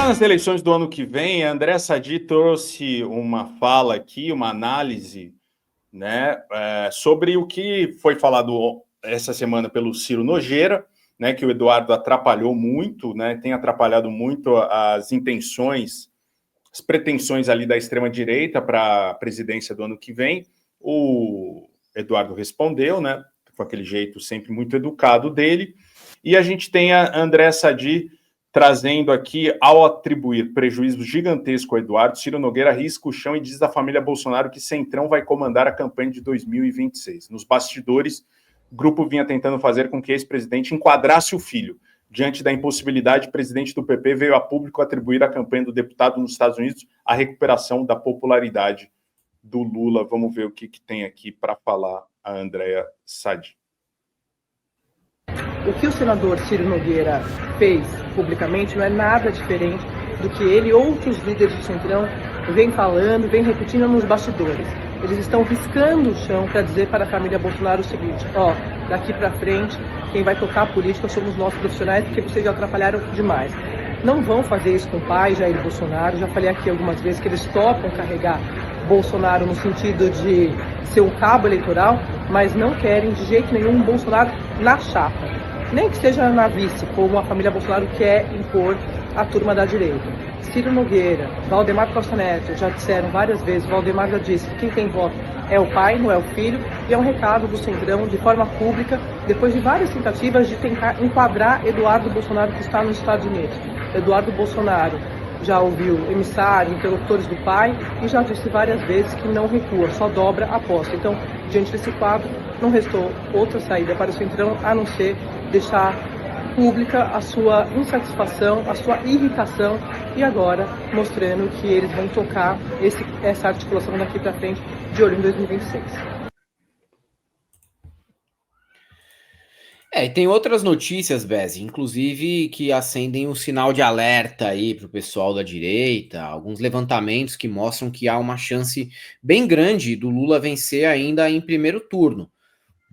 nas eleições do ano que vem, a André Sadi trouxe uma fala aqui, uma análise, né, sobre o que foi falado essa semana pelo Ciro Nogueira, né, que o Eduardo atrapalhou muito, né, tem atrapalhado muito as intenções, as pretensões ali da extrema-direita para a presidência do ano que vem. O Eduardo respondeu, né, com aquele jeito sempre muito educado dele, e a gente tem a André Sadi trazendo aqui, ao atribuir prejuízo gigantesco ao Eduardo, Ciro Nogueira risca o chão e diz da família Bolsonaro que Centrão vai comandar a campanha de 2026. Nos bastidores, o grupo vinha tentando fazer com que esse presidente enquadrasse o filho. Diante da impossibilidade, o presidente do PP veio a público atribuir à campanha do deputado nos Estados Unidos a recuperação da popularidade do Lula. Vamos ver o que tem aqui para falar a Andréa Sadi. O que o senador Ciro Nogueira fez publicamente não é nada diferente do que ele e outros líderes do Centrão vêm falando, vêm repetindo nos bastidores. Eles estão riscando o chão para dizer para a família Bolsonaro o seguinte: ó, daqui para frente, quem vai tocar a política somos nós profissionais, porque vocês já atrapalharam demais. Não vão fazer isso com o pai, Jair Bolsonaro. Já falei aqui algumas vezes que eles topam carregar Bolsonaro no sentido de ser um cabo eleitoral, mas não querem de jeito nenhum um Bolsonaro na chapa. Nem que seja na vice, como a família Bolsonaro quer impor a turma da direita. Ciro Nogueira, Valdemar Costa Neto, já disseram várias vezes, Valdemar já disse que quem tem voto é o pai, não é o filho, e é um recado do Centrão de forma pública, depois de várias tentativas de tentar enquadrar Eduardo Bolsonaro, que está nos Estados Unidos. Eduardo Bolsonaro já ouviu emissário, interlocutores do pai, e já disse várias vezes que não recua, só dobra a aposta. Então, diante desse quadro, não restou outra saída para o Centrão, a não ser deixar pública a sua insatisfação, a sua irritação, e agora mostrando que eles vão tocar essa articulação daqui para frente, de olho em 2026. E tem outras notícias, Bezi, inclusive que acendem um sinal de alerta aí para o pessoal da direita, alguns levantamentos que mostram que há uma chance bem grande do Lula vencer ainda em primeiro turno.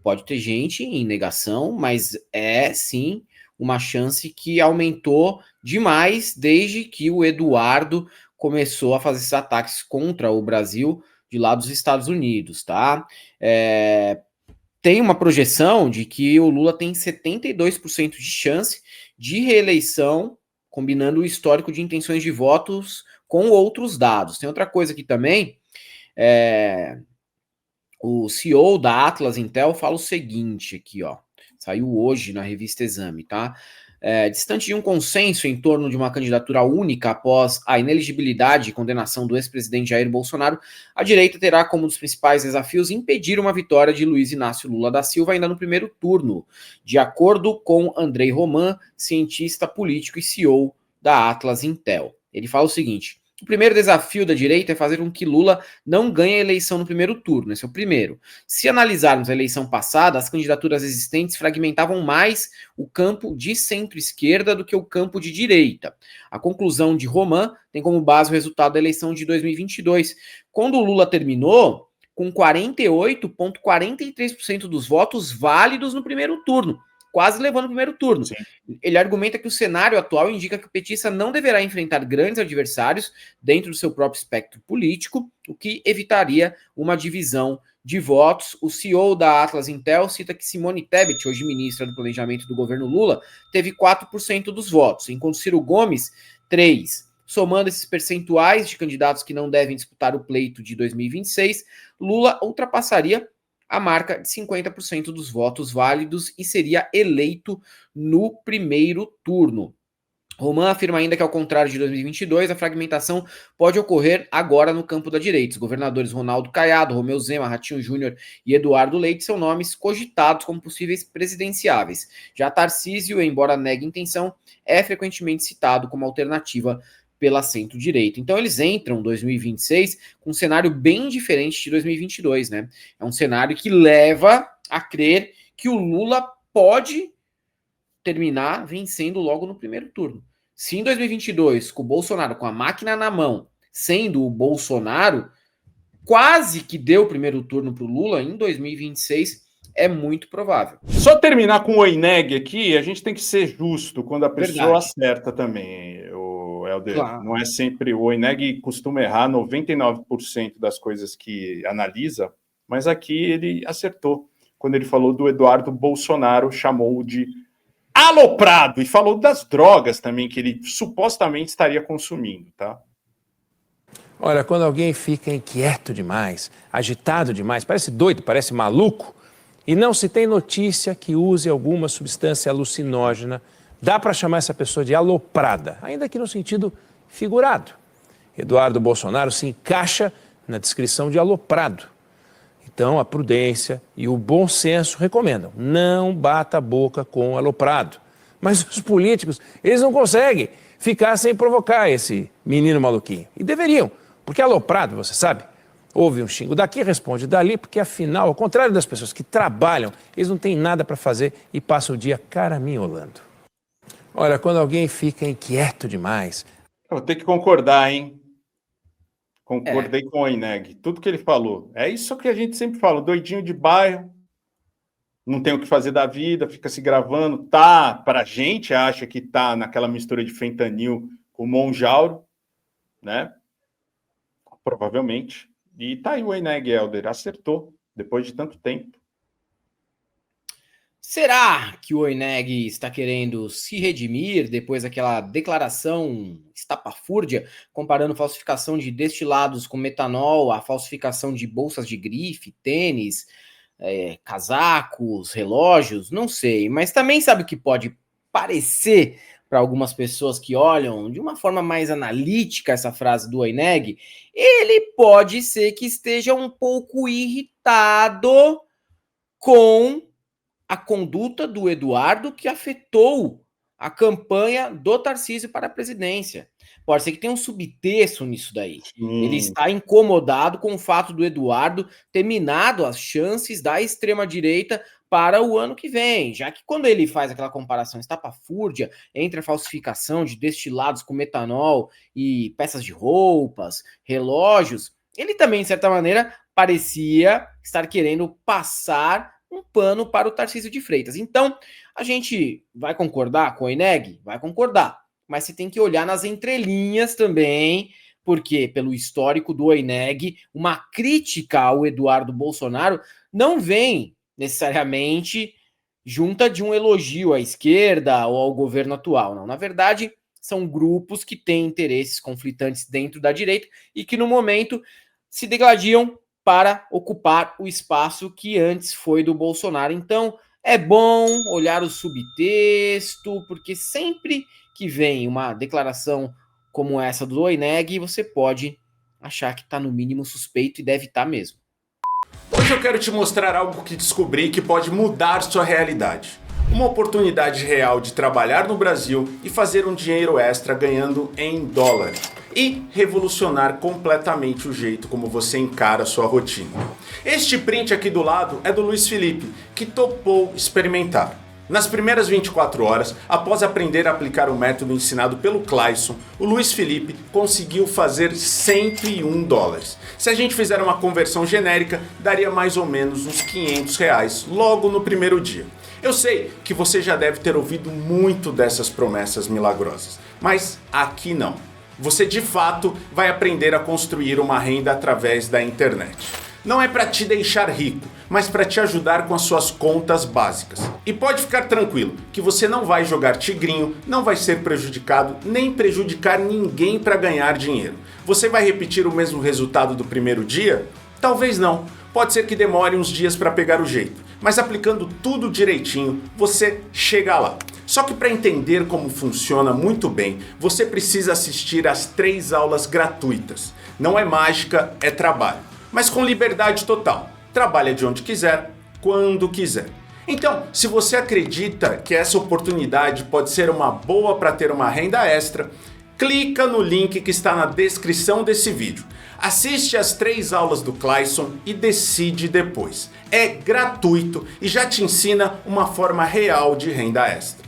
Pode ter gente em negação, mas é sim uma chance que aumentou demais desde que o Eduardo começou a fazer esses ataques contra o Brasil de lá dos Estados Unidos, tá? Tem uma projeção de que o Lula tem 72% de chance de reeleição, combinando o histórico de intenções de votos com outros dados. Tem outra coisa aqui também, o CEO da Atlas Intel fala o seguinte aqui, ó, saiu hoje na revista Exame, tá? Distante de um consenso em torno de uma candidatura única após a inelegibilidade e condenação do ex-presidente Jair Bolsonaro, a direita terá como um dos principais desafios impedir uma vitória de Luiz Inácio Lula da Silva ainda no primeiro turno, de acordo com Andrei Roman, cientista político e CEO da Atlas Intel. Ele fala o seguinte: o primeiro desafio da direita é fazer com que Lula não ganhe a eleição no primeiro turno. Esse é o primeiro. Se analisarmos a eleição passada, as candidaturas existentes fragmentavam mais o campo de centro-esquerda do que o campo de direita. A conclusão de Roman tem como base o resultado da eleição de 2022, quando o Lula terminou com 48,43% dos votos válidos no primeiro turno, quase levando o primeiro turno. Sim. Ele argumenta que o cenário atual indica que o petista não deverá enfrentar grandes adversários dentro do seu próprio espectro político, o que evitaria uma divisão de votos. O CEO da Atlas Intel cita que Simone Tebet, hoje ministra do Planejamento do governo Lula, teve 4% dos votos, enquanto Ciro Gomes, 3%. Somando esses percentuais de candidatos que não devem disputar o pleito de 2026, Lula ultrapassaria a marca de 50% dos votos válidos e seria eleito no primeiro turno. Roman afirma ainda que, ao contrário de 2022, a fragmentação pode ocorrer agora no campo da direita. Os governadores Ronaldo Caiado, Romeu Zema, Ratinho Júnior e Eduardo Leite são nomes cogitados como possíveis presidenciáveis. Já Tarcísio, embora negue intenção, é frequentemente citado como alternativa pela centro-direita. Então eles entram em 2026 com um cenário bem diferente de 2022, né? É um cenário que leva a crer que o Lula pode terminar vencendo logo no primeiro turno. Se em 2022, com o Bolsonaro com a máquina na mão, sendo o Bolsonaro, quase que deu o primeiro turno para o Lula, em 2026 é muito provável. Só terminar com o Oineg aqui, a gente tem que ser justo quando a pessoa acerta também, o Helder. Claro. Não é sempre... O Oineg costuma errar 99% das coisas que analisa, mas aqui ele acertou. Quando ele falou do Eduardo Bolsonaro, chamou de aloprado, e falou das drogas também, que ele supostamente estaria consumindo, tá? Olha, quando alguém fica inquieto demais, agitado demais, parece doido, parece maluco, e não se tem notícia que use alguma substância alucinógena, dá para chamar essa pessoa de aloprada, ainda que no sentido figurado. Eduardo Bolsonaro se encaixa na descrição de aloprado. Então, a prudência e o bom senso recomendam, não bata a boca com aloprado. Mas os políticos, eles não conseguem ficar sem provocar esse menino maluquinho. E deveriam, porque aloprado, você sabe, ouve um xingo daqui, responde dali, porque afinal, ao contrário das pessoas que trabalham, eles não têm nada para fazer e passam o dia caraminholando. Olha, quando alguém fica inquieto demais... Eu vou ter que concordar, hein? Concordei com o Oineg. Tudo que ele falou. É isso que a gente sempre fala, doidinho de bairro, não tem o que fazer da vida, fica se gravando, tá, pra gente, acha que tá naquela mistura de fentanil com monjauro, né? Provavelmente. E tá aí o Oineg, Helder, acertou, depois de tanto tempo. Será que o Oineg está querendo se redimir depois daquela declaração estapafúrdia, comparando falsificação de destilados com metanol à falsificação de bolsas de grife, tênis, casacos, relógios? Não sei, mas também sabe o que pode parecer para algumas pessoas que olham de uma forma mais analítica essa frase do Oineg? Ele pode ser que esteja um pouco irritado com a conduta do Eduardo que afetou a campanha do Tarcísio para a presidência. Pode ser que tenha um subtexto nisso daí. Ele está incomodado com o fato do Eduardo ter minado as chances da extrema-direita para o ano que vem, já que quando ele faz aquela comparação estapafúrdia entre a falsificação de destilados com metanol e peças de roupas, relógios, ele também, de certa maneira, parecia estar querendo passar um pano para o Tarcísio de Freitas. Então, a gente vai concordar com o Oineg? Vai concordar. Mas você tem que olhar nas entrelinhas também, porque, pelo histórico do Oineg, uma crítica ao Eduardo Bolsonaro não vem necessariamente junta de um elogio à esquerda ou ao governo atual. Não. Na verdade, são grupos que têm interesses conflitantes dentro da direita e que, no momento, se degladiam para ocupar o espaço que antes foi do Bolsonaro. Então, é bom olhar o subtexto, porque sempre que vem uma declaração como essa do Oineg, você pode achar que está no mínimo suspeito e deve estar mesmo. Hoje eu quero te mostrar algo que descobri que pode mudar sua realidade. Uma oportunidade real de trabalhar no Brasil e fazer um dinheiro extra ganhando em dólar. E revolucionar completamente o jeito como você encara a sua rotina. Este print aqui do lado é do Luiz Felipe, que topou experimentar. Nas primeiras 24 horas, após aprender a aplicar o método ensinado pelo Clayson, o Luiz Felipe conseguiu fazer 101 dólares. Se a gente fizer uma conversão genérica, daria mais ou menos uns 500 reais logo no primeiro dia. Eu sei que você já deve ter ouvido muito dessas promessas milagrosas, mas aqui não. Você de fato vai aprender a construir uma renda através da internet. Não é para te deixar rico, mas para te ajudar com as suas contas básicas. E pode ficar tranquilo que você não vai jogar tigrinho, não vai ser prejudicado, nem prejudicar ninguém para ganhar dinheiro. Você vai repetir o mesmo resultado do primeiro dia? Talvez não. Pode ser que demore uns dias para pegar o jeito, mas aplicando tudo direitinho, você chega lá. Só que para entender como funciona muito bem, você precisa assistir às 3 aulas gratuitas. Não é mágica, é trabalho. Mas com liberdade total. Trabalha de onde quiser, quando quiser. Então, se você acredita que essa oportunidade pode ser uma boa para ter uma renda extra, clica no link que está na descrição desse vídeo. Assiste as 3 aulas do Clayson e decide depois. É gratuito e já te ensina uma forma real de renda extra.